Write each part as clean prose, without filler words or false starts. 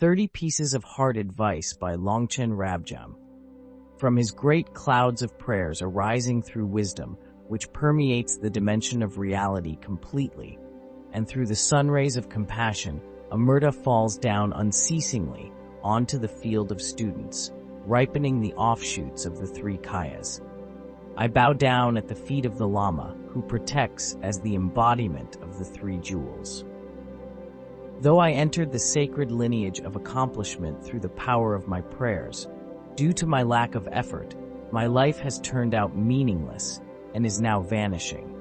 30 Pieces of Heart Advice by Longchen Rabjam. From his great clouds of prayers arising through wisdom, which permeates the dimension of reality completely, and through the sunrays of compassion, amṛta falls down unceasingly onto the field of students, ripening the offshoots of the three kāyas. I bow down at the feet of the lama, who protects as the embodiment of the three jewels. Though I entered the sacred lineage of accomplishment through the power of my prayers, due to my lack of effort, my life has turned out meaningless and is now vanishing.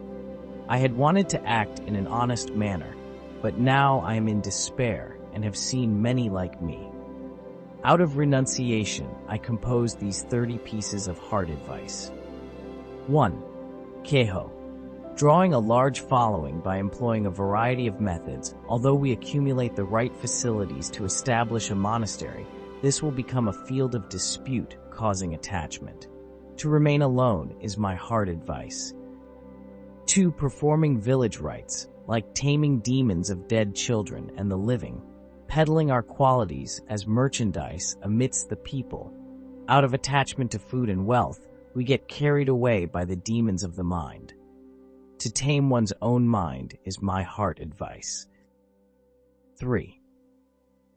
I had wanted to act in an honest manner, but now I am in despair and have seen many like me. Out of renunciation, I composed these 30 pieces of heart advice. 1. Kyeho. Drawing a large following by employing a variety of methods, although we accumulate the right facilities to establish a monastery, this will become a field of dispute, causing attachment. To remain alone is my heart advice. 2. Performing village rites, like taming demons of dead children and the living, peddling our qualities as merchandise amidst the people. Out of attachment to food and wealth, we get carried away by the demons of the mind. To tame one's own mind is my heart advice. 3.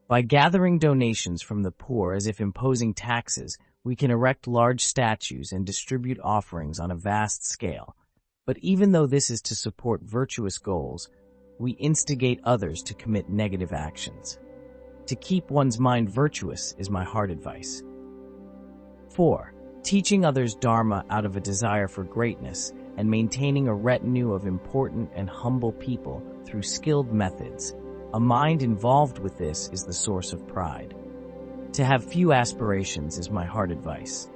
By gathering donations from the poor as if imposing taxes, we can erect large statues and distribute offerings on a vast scale. But even though this is to support virtuous goals, we instigate others to commit negative actions. To keep one's mind virtuous is my heart advice. 4. Teaching others Dharma out of a desire for greatness and maintaining a retinue of important and humble people through skilled methods. A mind involved with this is the source of pride. To have few aspirations is my heart advice.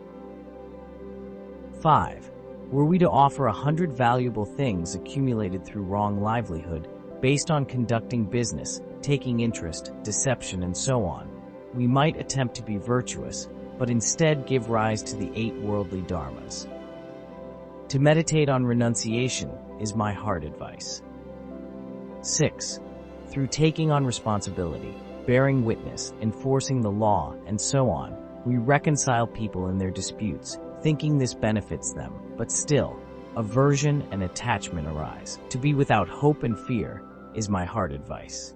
5. Were we to offer 100 valuable things accumulated through wrong livelihood, based on conducting business, taking interest, deception, and so on, we might attempt to be virtuous, but instead give rise to the 8 worldly dharmas. To meditate on renunciation is my heart advice. 6. Through taking on responsibility, bearing witness, enforcing the law, and so on, we reconcile people in their disputes, thinking this benefits them, but still, aversion and attachment arise. To be without hope and fear is my heart advice.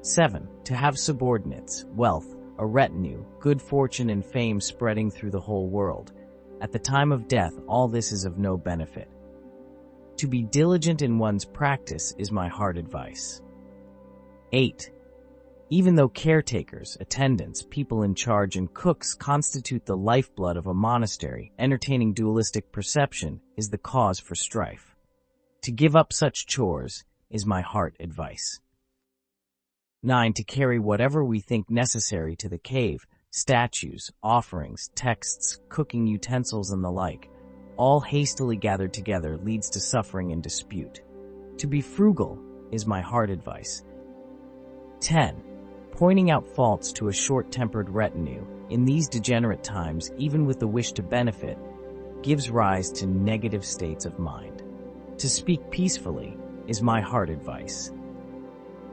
7. To have subordinates, wealth, a retinue, good fortune and fame spreading through the whole world. At the time of death, all this is of no benefit. To be diligent in one's practice is my heart advice. 8. Even though caretakers, attendants, people in charge, and cooks constitute the lifeblood of a monastery, entertaining dualistic perception is the cause for strife. To give up such chores is my heart advice. 9. To carry whatever we think necessary to the cave, statues, offerings, texts, cooking utensils, and the like, all hastily gathered together leads to suffering and dispute. To be frugal is my heart advice. 10. Pointing out faults to a short-tempered retinue, in these degenerate times, even with the wish to benefit, gives rise to negative states of mind. To speak peacefully is my heart advice.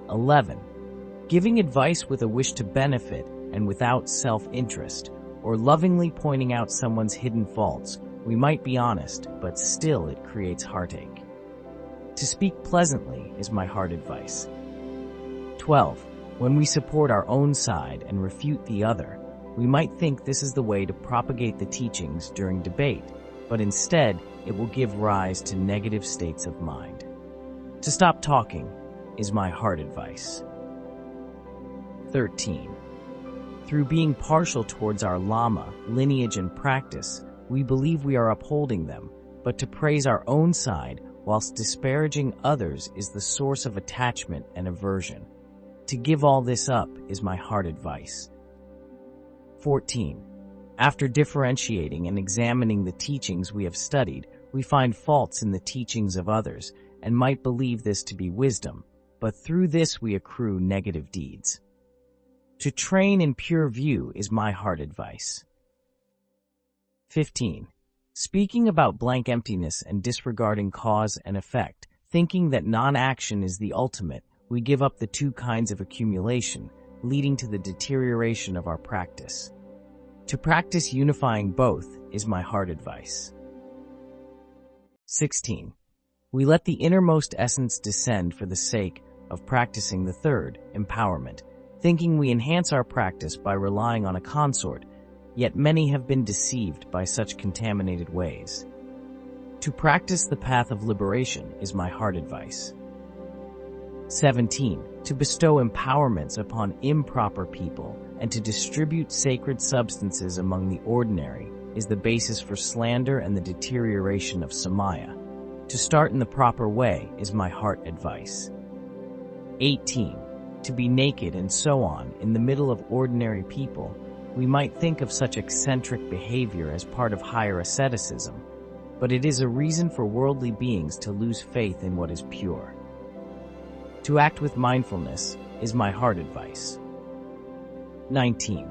11. Giving advice with a wish to benefit and without self-interest, or lovingly pointing out someone's hidden faults, we might be honest, but still it creates heartache. To speak pleasantly is my heart advice. 12. When we support our own side and refute the other, we might think this is the way to propagate the teachings during debate, but instead it will give rise to negative states of mind. To stop talking is my heart advice. 13. Through being partial towards our lama, lineage, and practice, we believe we are upholding them, but to praise our own side whilst disparaging others is the source of attachment and aversion. To give all this up is my heart advice. 14. After differentiating and examining the teachings we have studied, we find faults in the teachings of others and might believe this to be wisdom, but through this we accrue negative deeds. To train in pure view is my heart advice. 15. Speaking about blank emptiness and disregarding cause and effect, thinking that non-action is the ultimate, we give up the 2 kinds of accumulation, leading to the deterioration of our practice. To practice unifying both is my heart advice. 16. We let the innermost essence descend for the sake of practicing the third, empowerment, thinking we enhance our practice by relying on a consort, yet many have been deceived by such contaminated ways. To practice the path of liberation is my heart advice. 17. To bestow empowerments upon improper people and to distribute sacred substances among the ordinary is the basis for slander and the deterioration of samaya. To start in the proper way is my heart advice. 18. To be naked and so on in the middle of ordinary people, we might think of such eccentric behavior as part of higher asceticism, but it is a reason for worldly beings to lose faith in what is pure. To act with mindfulness is my heart advice. 19.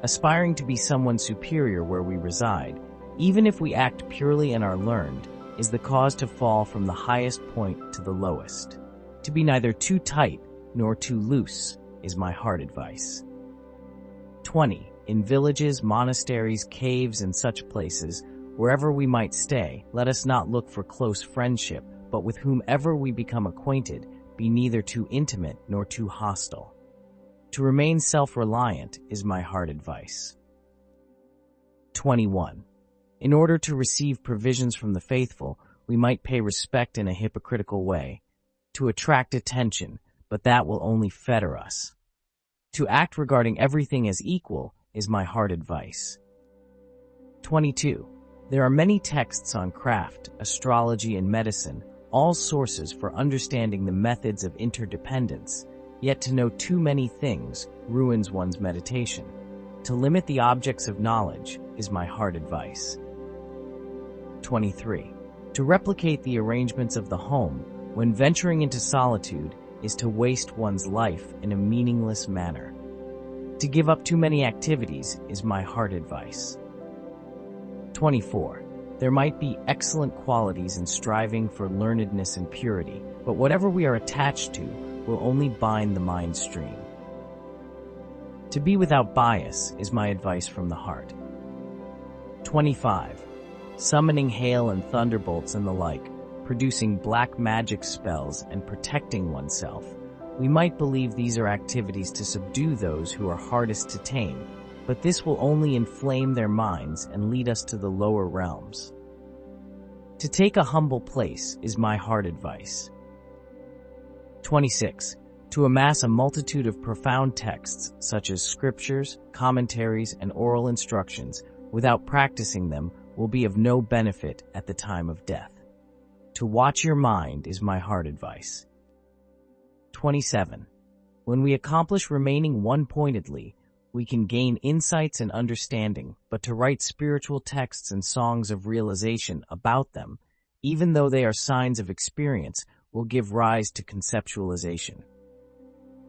Aspiring to be someone superior where we reside, even if we act purely and are learned, is the cause to fall from the highest point to the lowest. To be neither too tight nor too loose is my heart advice. 20. In villages, monasteries, caves, and such places, wherever we might stay, let us not look for close friendship, but with whomever we become acquainted, be neither too intimate nor too hostile. To remain self-reliant is my heart advice. 21. In order to receive provisions from the faithful, we might pay respect in a hypocritical way, to attract attention, but that will only fetter us. To act regarding everything as equal is my heart advice. 22. There are many texts on craft, astrology, and medicine, all sources for understanding the methods of interdependence, yet to know too many things ruins one's meditation. To limit the objects of knowledge is my heart advice. 23. To replicate the arrangements of the home when venturing into solitude is to waste one's life in a meaningless manner. To give up too many activities is my heart advice. 24. There might be excellent qualities in striving for learnedness and purity, but whatever we are attached to will only bind the mind stream. To be without bias is my advice from the heart. 25. Summoning hail and thunderbolts and the like, producing black magic spells and protecting oneself, we might believe these are activities to subdue those who are hardest to tame, but this will only inflame their minds and lead us to the lower realms. To take a humble place is my heart advice. 26. To amass a multitude of profound texts such as scriptures, commentaries, and oral instructions without practicing them will be of no benefit at the time of death. To watch your mind is my heart advice. 27. When we accomplish remaining one-pointedly, we can gain insights and understanding, but to write spiritual texts and songs of realization about them, even though they are signs of experience, will give rise to conceptualization.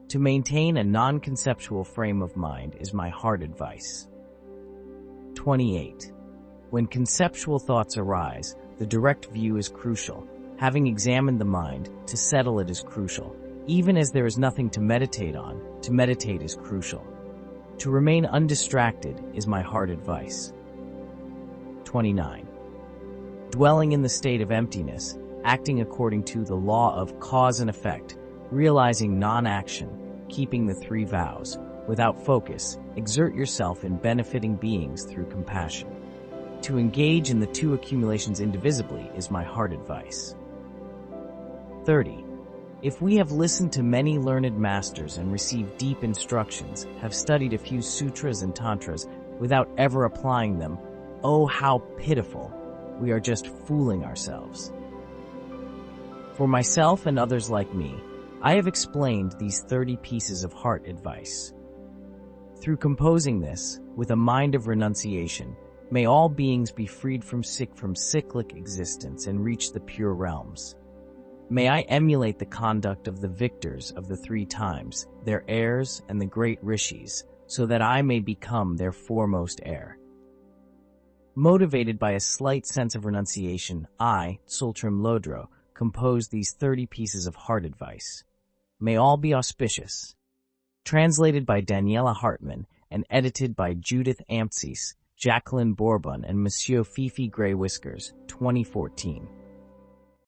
To maintain a non-conceptual frame of mind is my heart advice. 28. When conceptual thoughts arise, the direct view is crucial. Having examined the mind, to settle it is crucial. Even as there is nothing to meditate on, to meditate is crucial. To remain undistracted is my heart advice. 29. Dwelling in the state of emptiness, acting according to the law of cause and effect, realizing non-action, keeping the 3 vows, without focus, exert yourself in benefiting beings through compassion. To engage in the 2 accumulations indivisibly is my heart advice. 30. If we have listened to many learned masters and received deep instructions, have studied a few sutras and tantras without ever applying them, oh how pitiful! We are just fooling ourselves. For myself and others like me, I have explained these 30 pieces of heart advice. Through composing this, with a mind of renunciation, may all beings be freed from cyclic existence and reach the pure realms. May I emulate the conduct of the victors of the 3 times, their heirs and the great rishis, so that I may become their foremost heir. Motivated by a slight sense of renunciation, I, Tsultrim Lodro, compose these 30 pieces of heart advice. May all be auspicious. Translated by Daniela Hartman and edited by Judith Amțis, Jacqueline Bourbon, and Monsieur Fifi Grey Whiskers, 2014.